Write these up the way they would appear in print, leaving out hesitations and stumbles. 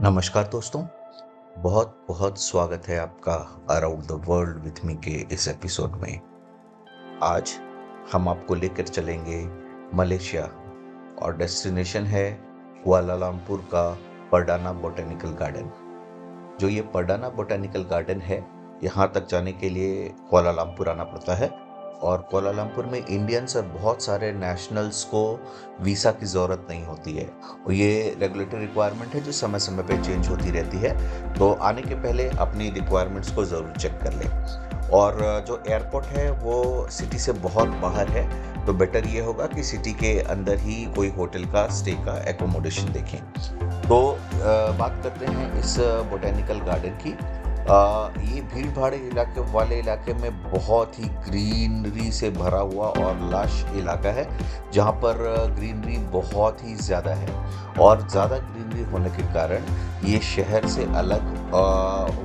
नमस्कार दोस्तों, बहुत बहुत स्वागत है आपका around the world with me के इस एपिसोड में। आज हम आपको लेकर चलेंगे मलेशिया और डेस्टिनेशन है कुआलालंपुर का परडाना बॉटेनिकल गार्डन। जो ये परडाना बॉटेनिकल गार्डन है, यहाँ तक जाने के लिए कुआलालंपुर आना पड़ता है और कुआलालंपुर में इंडियंस और बहुत सारे नेशनल्स को वीज़ा की ज़रूरत नहीं होती है और ये रेगुलेटरी रिक्वायरमेंट है जो समय समय पे चेंज होती रहती है। तो आने के पहले अपनी रिक्वायरमेंट्स को ज़रूर चेक कर लें। और जो एयरपोर्ट है वो सिटी से बहुत बाहर है, तो बेटर ये होगा कि सिटी के अंदर ही कोई होटल का स्टे का एकोमोडेशन देखें। तो बात करते हैं इस बोटेनिकल गार्डन की। ये भीड़ भाड़ वाले इलाके में बहुत ही ग्रीनरी से भरा हुआ और लश इलाका है, जहाँ पर ग्रीनरी बहुत ही ज़्यादा है और ज़्यादा ग्रीनरी होने के कारण ये शहर से अलग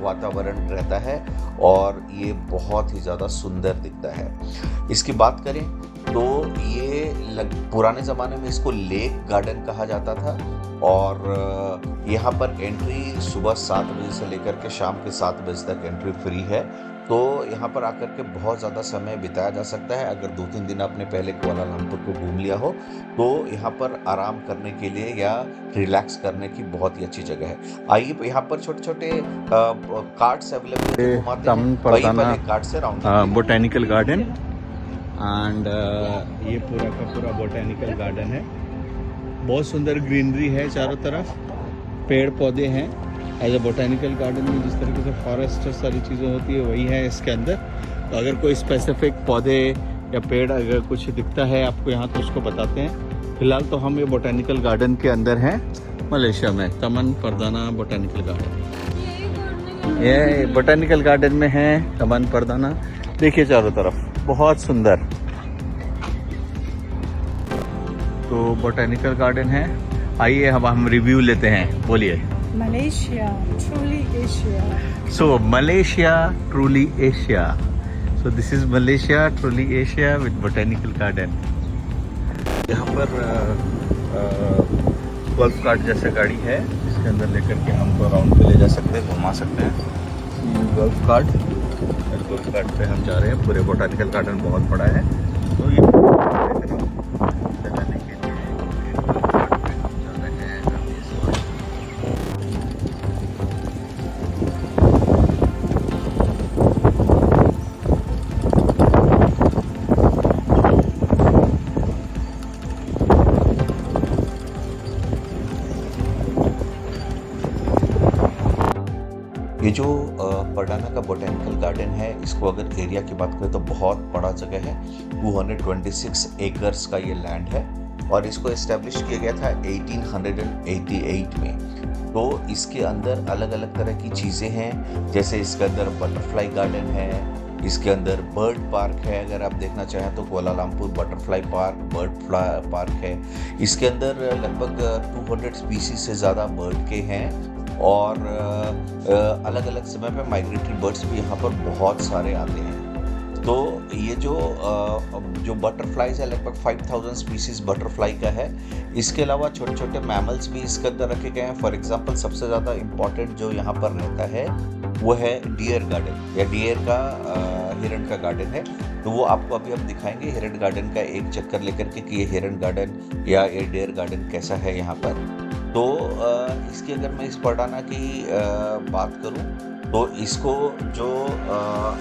वातावरण रहता है और ये बहुत ही ज़्यादा सुंदर दिखता है। इसकी बात करें तो ये पुराने ज़माने में इसको लेक गार्डन कहा जाता था और यहाँ पर एंट्री सुबह 7 बजे से लेकर के शाम के 7 बजे तक एंट्री फ्री है। तो यहाँ पर आकर के बहुत ज़्यादा समय बिताया जा सकता है। अगर 2-3 दिन आपने पहले कुआलालंपुर को घूम लिया हो तो यहाँ पर आराम करने के लिए या रिलैक्स करने की बहुत ही अच्छी जगह है। आइए यहाँ पर छोटे छोटे कार्ड्स अवेलेबल हैं, घुमाते हैं। वहीं पर एक कार्ड से राउंड बोटेनिकल गार्डन एंड ये पूरा का पूरा बोटेनिकल गार्डन है। बहुत सुंदर ग्रीनरी है, चारों तरफ पेड़ पौधे हैं। एज ए बोटेनिकल गार्डन में जिस तरीके से फॉरेस्ट और सारी चीज़ें होती है वही है इसके अंदर। तो अगर कोई स्पेसिफिक पौधे या पेड़ अगर कुछ दिखता है आपको यहाँ तो उसको बताते हैं। फिलहाल तो हम ये बोटेनिकल गार्डन के अंदर हैं मलेशिया में, तमन परदाना बोटेनिकल गार्डन। ये बोटेनिकल गार्डन में है तमन परदाना। देखिए चारों तरफ बहुत सुंदर। तो बोटेनिकल गार्डन है। आइए अब हम रिव्यू लेते हैं, बोलिए। Malaysia, truly Asia. So Malaysia, truly Asia. So this is Malaysia, truly Asia with botanical garden. यहाँ पर गोल्फ कार्ट जैसे गाड़ी है, इसके अंदर लेकर के हमको राउंड पे ले जा सकते हैं, घुमा सकते हैं। गोल्फ कार्ट पे हम जा रहे हैं। पूरे बोटानिकल गार्डन बहुत बड़ा है, तो ये लगाने के लिए गोल्फ कार्ट पे हम जा रहे हैं। ये जो परडाना का बोटेनिकल गार्डन है, इसको अगर एरिया की बात करें तो बहुत बड़ा जगह है। 226 एकर्स का ये लैंड है और इसको इस्टेब्लिश किया गया था 1888 में। तो इसके अंदर अलग अलग तरह की चीज़ें हैं, जैसे इसके अंदर बटरफ्लाई गार्डन है, इसके अंदर बर्ड पार्क है। अगर आप देखना चाहें तो Kuala Lumpur butterfly park, bird park है। इसके अंदर लगभग 200 स्पीसीज से ज़्यादा बर्ड के हैं और अलग अलग समय पे माइग्रेटरी बर्ड्स भी यहाँ पर बहुत सारे आते हैं। तो ये जो बटरफ्लाईज है, लगभग 5000 स्पीसीज बटरफ्लाई का है। इसके अलावा छोटे छोटे मैमल्स भी इसके अंदर रखे गए हैं। फॉर एग्जांपल सबसे ज़्यादा इम्पॉर्टेंट जो यहाँ पर रहता है वो है डियर गार्डन या डियर का हिरण का गार्डन है। तो वो आपको अभी हम दिखाएंगे हिरण गार्डन का एक चक्कर लेकर के कि ये हिरण गार्डन या ये डियर गार्डन कैसा है यहाँ पर। तो इसकी अगर मैं इस परडाना की बात करूं तो इसको जो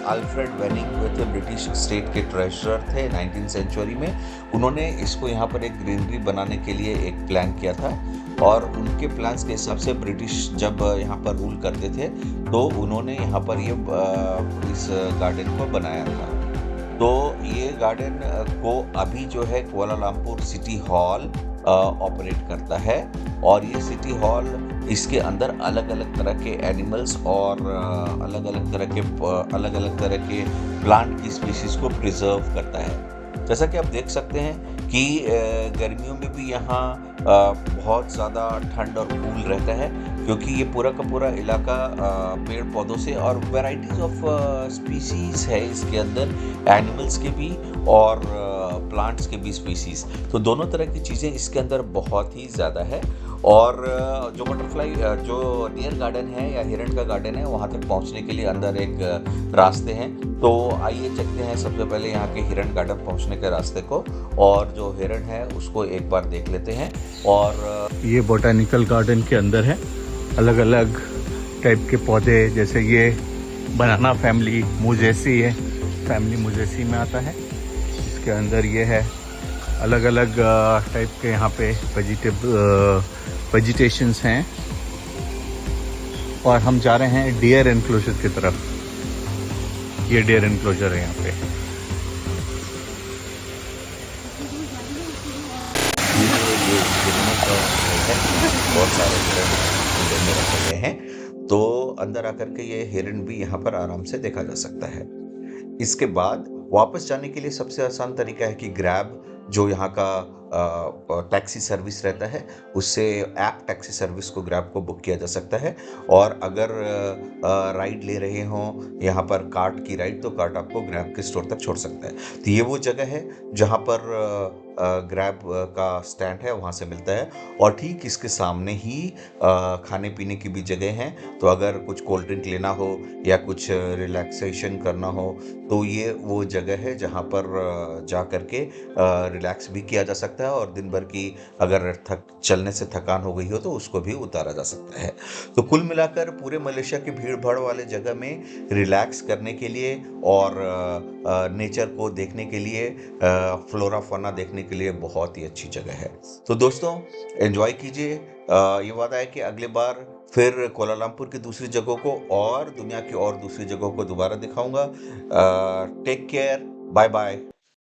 अल्फ्रेड वेनिंग थे, ब्रिटिश स्टेट के ट्रेजरर थे 19th सेंचुरी में, उन्होंने इसको यहाँ पर एक ग्रीनरी बनाने के लिए एक प्लान किया था और उनके प्लान्स के हिसाब से ब्रिटिश जब यहाँ पर रूल करते थे तो उन्होंने यहाँ पर इस गार्डन को बनाया था। तो ये गार्डन को अभी जो है कुआलालंपुर सिटी हॉल ऑपरेट करता है और ये सिटी हॉल इसके अंदर अलग अलग तरह के एनिमल्स और अलग अलग तरह के प्लांट की स्पीशीज़ को प्रिजर्व करता है। जैसा कि आप देख सकते हैं कि गर्मियों में भी यहाँ बहुत ज़्यादा ठंड और कूल रहता है, क्योंकि ये पूरा का पूरा इलाका पेड़ पौधों से और वैरायटीज़ ऑफ स्पीसीज़ है इसके अंदर, एनिमल्स के भी और प्लांट्स के भी स्पीसीज़। तो दोनों तरह की चीज़ें इसके अंदर बहुत ही ज़्यादा है और जो बटरफ्लाई जो डियर गार्डन है या हिरण का गार्डन है, वहाँ तक पहुँचने के लिए अंदर एक रास्ते हैं। तो आइए चलते हैं सबसे पहले यहाँ के हिरण गार्डन पहुँचने के रास्ते को, और जो हिरण है उसको एक बार देख लेते हैं। और ये बोटानिकल गार्डन के अंदर है, अलग अलग टाइप के पौधे, जैसे ये बनाना फैमिली मुजेसी है, फैमिली मुजेसी में आता है। इसके अंदर ये है, अलग अलग टाइप के यहाँ पे वेजिटेशंस हैं। और हम जा रहे हैं डियर एनक्लोजर की तरफ। ये डियर एनक्लोजर है यहाँ पे। ये हिरणों का है, बहुत सारे हिरण पिंजरे में रखे गए हैं, तो अंदर आकर के ये हिरण भी यहाँ पर आराम से देखा जा सकता है। इसके बाद वापस जाने के लिए सबसे आसान तरीका है कि ग्रैब, जो यहाँ का टैक्सी सर्विस रहता है, उससे ऐप टैक्सी सर्विस को ग्रैब को बुक किया जा सकता है। और अगर राइड ले रहे हों यहाँ पर, कार्ट की राइड, तो कार्ट आपको ग्रैब के स्टोर तक छोड़ सकता है। तो ये वो जगह है जहाँ पर ग्रैब का स्टैंड है, वहाँ से मिलता है। और ठीक इसके सामने ही खाने पीने की भी जगह है। तो अगर कुछ कोल्ड ड्रिंक लेना हो या कुछ रिलैक्सेशन करना हो, तो ये वो जगह है जहाँ पर जा कर के रिलैक्स भी किया जा सकता है। और दिन भर की अगर चलने से थकान हो गई हो तो उसको भी उतारा जा सकता है। तो कुल मिलाकर पूरे मलेशिया की भीड़ भाड़ वाले जगह में रिलैक्स करने के लिए और नेचर को देखने के लिए, फ्लोरा फौना देखने के लिए बहुत ही अच्छी जगह है। तो दोस्तों, एंजॉय कीजिए। ये वादा है कि अगली बार फिर कोलालमपुर की दूसरी जगहों को और दुनिया की और दूसरी जगहों को दोबारा दिखाऊंगा। Take care, bye bye.